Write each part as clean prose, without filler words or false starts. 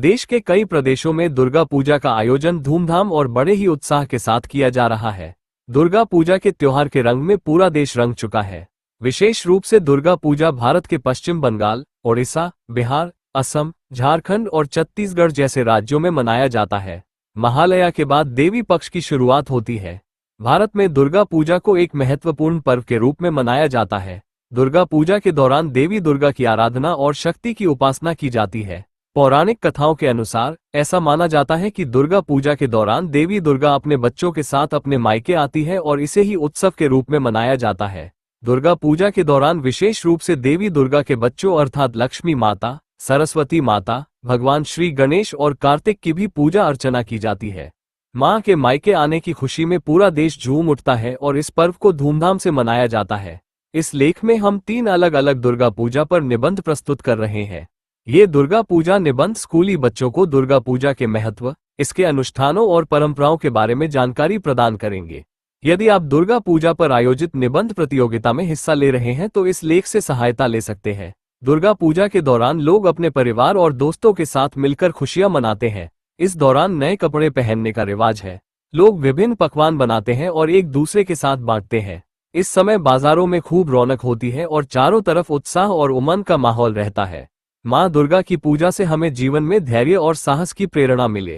देश के कई प्रदेशों में दुर्गा पूजा का आयोजन धूमधाम और बड़े ही उत्साह के साथ किया जा रहा है। दुर्गा पूजा के त्योहार के रंग में पूरा देश रंग चुका है। विशेष रूप से दुर्गा पूजा भारत के पश्चिम बंगाल, ओडिशा, बिहार, असम, झारखंड और छत्तीसगढ़ जैसे राज्यों में मनाया जाता है। महालया के बाद देवी पक्ष की शुरुआत होती है। भारत में दुर्गा पूजा को एक महत्वपूर्ण पर्व के रूप में मनाया जाता है। दुर्गा पूजा के दौरान देवी दुर्गा की आराधना और शक्ति की उपासना की जाती है। पौराणिक कथाओं के अनुसार ऐसा माना जाता है कि दुर्गा पूजा के दौरान देवी दुर्गा अपने बच्चों के साथ अपने मायके आती है और इसे ही उत्सव के रूप में मनाया जाता है। दुर्गा पूजा के दौरान विशेष रूप से देवी दुर्गा के बच्चों अर्थात लक्ष्मी माता, सरस्वती माता, भगवान श्री गणेश और कार्तिक की भी पूजा अर्चना की जाती है। मां के मायके आने की खुशी में पूरा देश झूम उठता है और इस पर्व को धूमधाम से मनाया जाता है। इस लेख में हम 3 अलग अलग दुर्गा पूजा पर निबंध प्रस्तुत कर रहे हैं। ये दुर्गा पूजा निबंध स्कूली बच्चों को दुर्गा पूजा के महत्व, इसके अनुष्ठानों और परंपराओं के बारे में जानकारी प्रदान करेंगे। यदि आप दुर्गा पूजा पर आयोजित निबंध प्रतियोगिता में हिस्सा ले रहे हैं तो इस लेख से सहायता ले सकते हैं। दुर्गा पूजा के दौरान लोग अपने परिवार और दोस्तों के साथ मिलकर खुशियां मनाते हैं। इस दौरान नए कपड़े पहनने का रिवाज है। लोग विभिन्न पकवान बनाते हैं और एक दूसरे के साथ बांटते हैं। इस समय बाजारों में खूब रौनक होती है और चारों तरफ उत्साह और उमंग का माहौल रहता है। मां दुर्गा की पूजा से हमें जीवन में धैर्य और साहस की प्रेरणा मिले।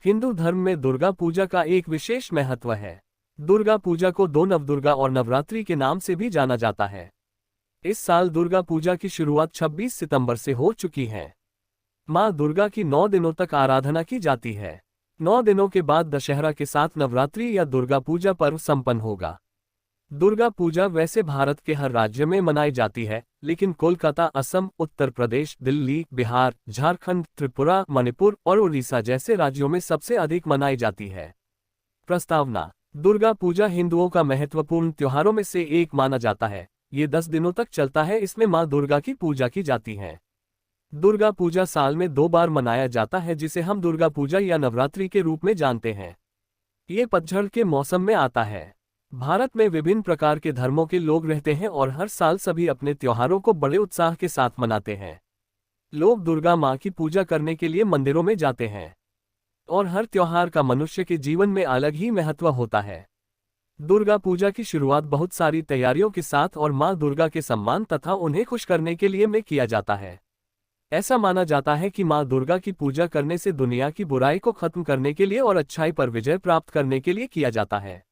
हिंदू धर्म में दुर्गा पूजा का एक विशेष महत्व है। दुर्गा पूजा को 2 नवदुर्गा और नवरात्रि के नाम से भी जाना जाता है। इस साल दुर्गा पूजा की शुरुआत 26 सितंबर से हो चुकी है। मां दुर्गा की 9 दिनों तक आराधना की जाती है। 9 दिनों के बाद दशहरा के साथ नवरात्रि या दुर्गा पूजा पर्व संपन्न होगा। दुर्गा पूजा वैसे भारत के हर राज्य में मनाई जाती है, लेकिन कोलकाता, असम, उत्तर प्रदेश, दिल्ली, बिहार, झारखंड, त्रिपुरा, मणिपुर और उड़ीसा जैसे राज्यों में सबसे अधिक मनाई जाती है। प्रस्तावना: दुर्गा पूजा हिंदुओं का महत्वपूर्ण त्योहारों में से एक माना जाता है। ये 10 दिनों तक चलता है। इसमें मां दुर्गा की पूजा की जाती है। दुर्गा पूजा साल में 2 बार मनाया जाता है, जिसे हम दुर्गा पूजा या नवरात्रि के रूप में जानते हैं। ये पतझड़ के मौसम में आता है। भारत में विभिन्न प्रकार के धर्मों के लोग रहते हैं और हर साल सभी अपने त्योहारों को बड़े उत्साह के साथ मनाते हैं। लोग दुर्गा मां की पूजा करने के लिए मंदिरों में जाते हैं और हर त्योहार का मनुष्य के जीवन में अलग ही महत्व होता है। दुर्गा पूजा की शुरुआत बहुत सारी तैयारियों के साथ और मां दुर्गा के सम्मान तथा उन्हें खुश करने के लिए में किया जाता है। ऐसा माना जाता है कि मां दुर्गा की पूजा करने से दुनिया की बुराई को खत्म करने के लिए और अच्छाई पर विजय प्राप्त करने के लिए किया जाता है।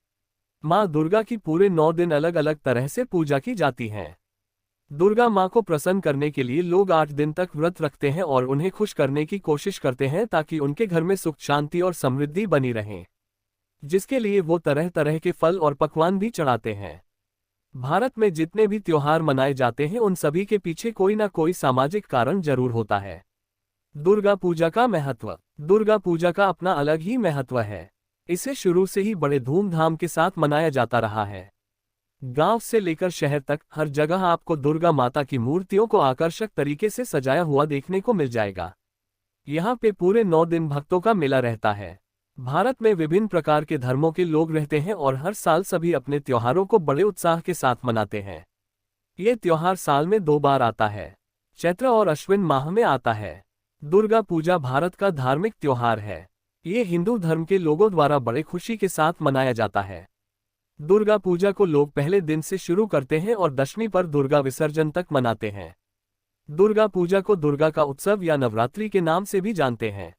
मां दुर्गा की पूरे 9 दिन अलग अलग तरह से पूजा की जाती है। दुर्गा मां को प्रसन्न करने के लिए लोग 8 दिन तक व्रत रखते हैं और उन्हें खुश करने की कोशिश करते हैं ताकि उनके घर में सुख, शांति और समृद्धि बनी रहे, जिसके लिए वो तरह तरह के फल और पकवान भी चढ़ाते हैं। भारत में जितने भी त्योहार मनाए जाते हैं उन सभी के पीछे कोई ना कोई सामाजिक कारण जरूर होता है। दुर्गा पूजा का महत्व: दुर्गा पूजा का अपना अलग ही महत्व है। इसे शुरू से ही बड़े धूमधाम के साथ मनाया जाता रहा है। गांव से लेकर शहर तक हर जगह आपको दुर्गा माता की मूर्तियों को आकर्षक तरीके से सजाया हुआ देखने को मिल जाएगा। यहाँ पे पूरे 9 दिन भक्तों का मेला रहता है। भारत में विभिन्न प्रकार के धर्मों के लोग रहते हैं और हर साल सभी अपने त्योहारों को बड़े उत्साह के साथ मनाते हैं। ये त्योहार साल में 2 बार आता है, चैत्र और अश्विन माह में आता है। दुर्गा पूजा भारत का धार्मिक त्योहार है। ये हिंदू धर्म के लोगों द्वारा बड़े खुशी के साथ मनाया जाता है। दुर्गा पूजा को लोग पहले दिन से शुरू करते हैं और दशमी पर दुर्गा विसर्जन तक मनाते हैं। दुर्गा पूजा को दुर्गा का उत्सव या नवरात्रि के नाम से भी जानते हैं।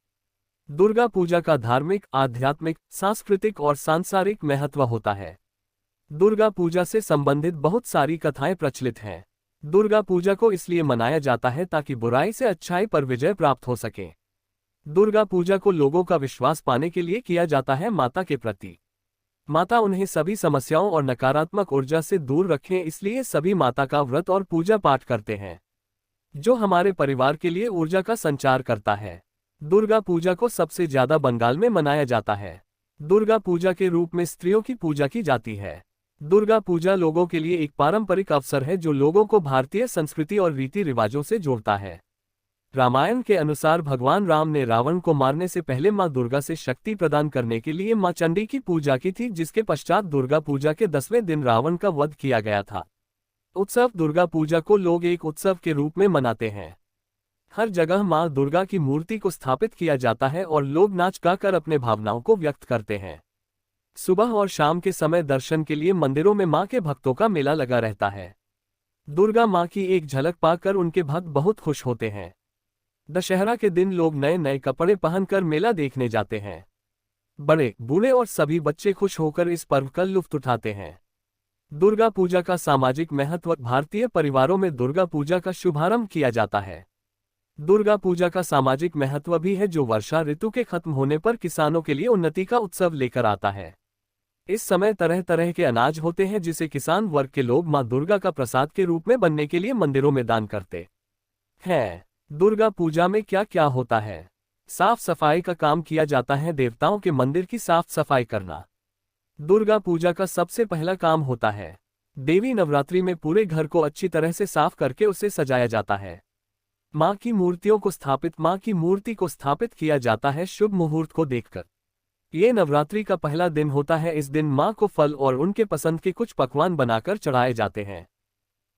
दुर्गा पूजा का धार्मिक, आध्यात्मिक, सांस्कृतिक और सांसारिक महत्व होता है। दुर्गा पूजा से संबंधित बहुत सारी कथाएं प्रचलित हैं। दुर्गा पूजा को इसलिए मनाया जाता है ताकि बुराई से अच्छाई पर विजय प्राप्त हो सके। दुर्गा पूजा को लोगों का विश्वास पाने के लिए किया जाता है माता के प्रति। माता उन्हें सभी समस्याओं और नकारात्मक ऊर्जा से दूर रखें, इसलिए सभी माता का व्रत और पूजा पाठ करते हैं, जो हमारे परिवार के लिए ऊर्जा का संचार करता है। दुर्गा पूजा को सबसे ज्यादा बंगाल में मनाया जाता है। दुर्गा पूजा के रूप में स्त्रियों की पूजा की जाती है। दुर्गा पूजा लोगों के लिए एक पारंपरिक अवसर है जो लोगों को भारतीय संस्कृति और रीति रिवाजों से जोड़ता है। रामायण के अनुसार भगवान राम ने रावण को मारने से पहले मां दुर्गा से शक्ति प्रदान करने के लिए मां चंडी की पूजा की थी, जिसके पश्चात दुर्गा पूजा के 10वें दिन रावण का वध किया गया था। उत्सव: दुर्गा पूजा को लोग एक उत्सव के रूप में मनाते हैं। हर जगह मां दुर्गा की मूर्ति को स्थापित किया जाता है और लोग नाच गाकर अपने भावनाओं को व्यक्त करते हैं। सुबह और शाम के समय दर्शन के लिए मंदिरों में मां के भक्तों का मेला लगा रहता है। दुर्गा मां की एक झलक पाकर उनके भक्त बहुत खुश होते हैं। दशहरा के दिन लोग नए नए कपड़े पहनकर मेला देखने जाते हैं। बड़े बूढ़े और सभी बच्चे खुश होकर इस पर्व का लुत्फ उठाते हैं। दुर्गा पूजा का सामाजिक महत्व। भारतीय परिवारों में दुर्गा पूजा का शुभारंभ किया जाता है। दुर्गा पूजा का सामाजिक महत्व भी है, जो वर्षा ऋतु के खत्म होने पर किसानों के लिए उन्नति का उत्सव लेकर आता है। इस समय तरह तरह के अनाज होते हैं जिसे किसान वर्ग के लोग मां दुर्गा का प्रसाद के रूप में बनने के लिए मंदिरों में दान करते हैं। दुर्गा पूजा में क्या क्या होता है? साफ सफाई का काम किया जाता है। देवताओं के मंदिर की साफ सफाई करना दुर्गा पूजा का सबसे पहला काम होता है। देवी नवरात्रि में पूरे घर को अच्छी तरह से साफ करके उसे सजाया जाता है। मां की मूर्ति को स्थापित किया जाता है शुभ मुहूर्त को देखकर। ये नवरात्रि का पहला दिन होता है। इस दिन मां को फल और उनके पसंद के कुछ पकवान बनाकर चढ़ाए जाते हैं।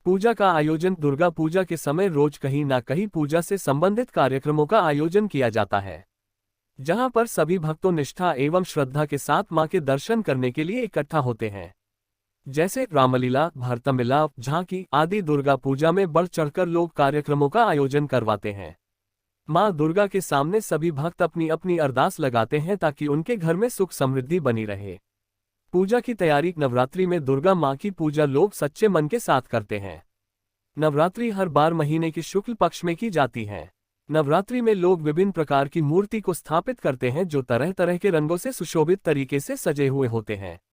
पूजा का आयोजन। दुर्गा पूजा के समय रोज कहीं ना कहीं पूजा से संबंधित कार्यक्रमों का आयोजन किया जाता है, जहां पर सभी भक्तों निष्ठा एवं श्रद्धा के साथ मां के दर्शन करने के लिए इकट्ठा होते हैं। जैसे रामलीला, भरतमिला, झांकी आदि। दुर्गा पूजा में बढ़ चढ़कर लोग कार्यक्रमों का आयोजन करवाते हैं। मां दुर्गा के सामने सभी भक्त अपनी अपनी अरदास लगाते हैं ताकि उनके घर में सुख समृद्धि बनी रहे। पूजा की तैयारी। नवरात्रि में दुर्गा मां की पूजा लोग सच्चे मन के साथ करते हैं। नवरात्रि हर बार महीने के शुक्ल पक्ष में की जाती है। नवरात्रि में लोग विभिन्न प्रकार की मूर्ति को स्थापित करते हैं जो तरह तरह के रंगों से सुशोभित तरीके से सजे हुए होते हैं।